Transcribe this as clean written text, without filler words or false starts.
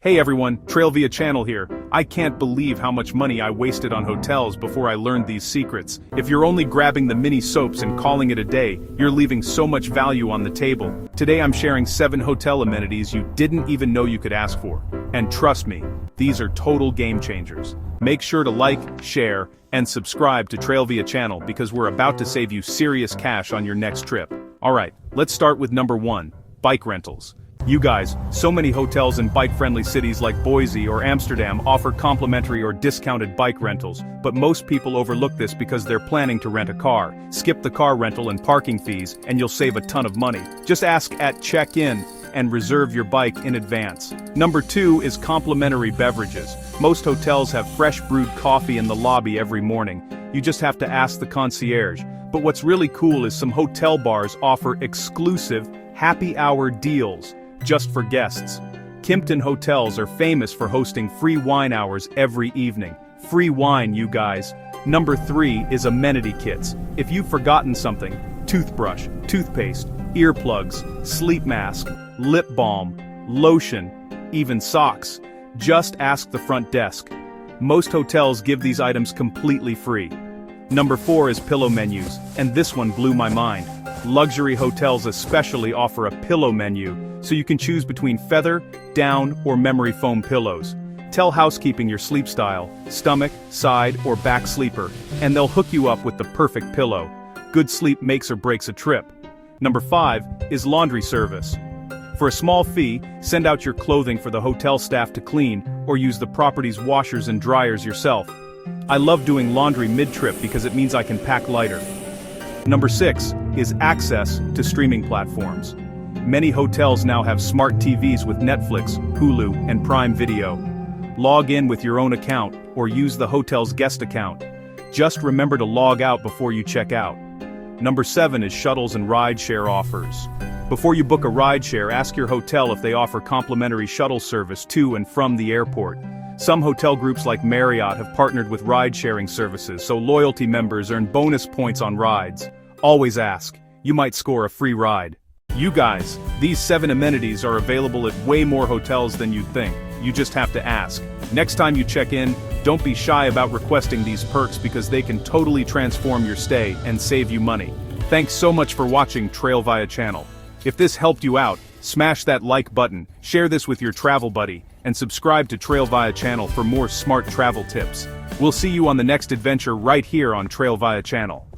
Hey everyone, Trailvia Channel here. I can't believe how much money I wasted on hotels before I learned these secrets. If you're only grabbing the mini soaps and calling it a day, you're leaving so much value on the table. Today I'm sharing 7 hotel amenities you didn't even know you could ask for. And trust me, these are total game changers. Make sure to like, share, and subscribe to Trailvia Channel because we're about to save you serious cash on your next trip. Alright, let's start with number 1, bike rentals. You guys, so many hotels in bike-friendly cities like Boise or Amsterdam offer complimentary or discounted bike rentals, but most people overlook this because they're planning to rent a car. Skip the car rental and parking fees, and you'll save a ton of money. Just ask at check-in and reserve your bike in advance. Number 2 is complimentary beverages. Most hotels have fresh brewed coffee in the lobby every morning. You just have to ask the concierge. But what's really cool is some hotel bars offer exclusive happy hour deals just for guests. Kimpton hotels are famous for hosting free wine hours every evening. Free wine, you guys. Number 3 is amenity kits. If you've forgotten something, toothbrush, toothpaste, earplugs, sleep mask, lip balm, lotion, even socks, just ask the front desk. Most hotels give these items completely free. Number 4 is pillow menus, and this one blew my mind. Luxury hotels especially offer a pillow menu, so you can choose between feather, down, or memory foam pillows. Tell housekeeping your sleep style, stomach, side, or back sleeper, and they'll hook you up with the perfect pillow. Good sleep makes or breaks a trip. Number 5 is laundry service. For a small fee, send out your clothing for the hotel staff to clean, or use the property's washers and dryers yourself. I love doing laundry mid-trip because it means I can pack lighter. Number 6 is access to streaming platforms. Many hotels now have smart TVs with Netflix, Hulu, and Prime Video. Log in with your own account, or use the hotel's guest account. Just remember to log out before you check out. Number 7 is shuttles and rideshare offers. Before you book a rideshare, ask your hotel if they offer complimentary shuttle service to and from the airport. Some hotel groups like Marriott have partnered with ride-sharing services, so loyalty members earn bonus points on rides. Always ask. You might score a free ride. You guys, these 7 amenities are available at way more hotels than you'd think. You just have to ask. Next time you check in, don't be shy about requesting these perks because they can totally transform your stay and save you money. Thanks so much for watching Trailvia Channel. If this helped you out, smash that like button, share this with your travel buddy, and subscribe to Trailvia Channel for more smart travel tips. We'll see you on the next adventure right here on Trailvia Channel.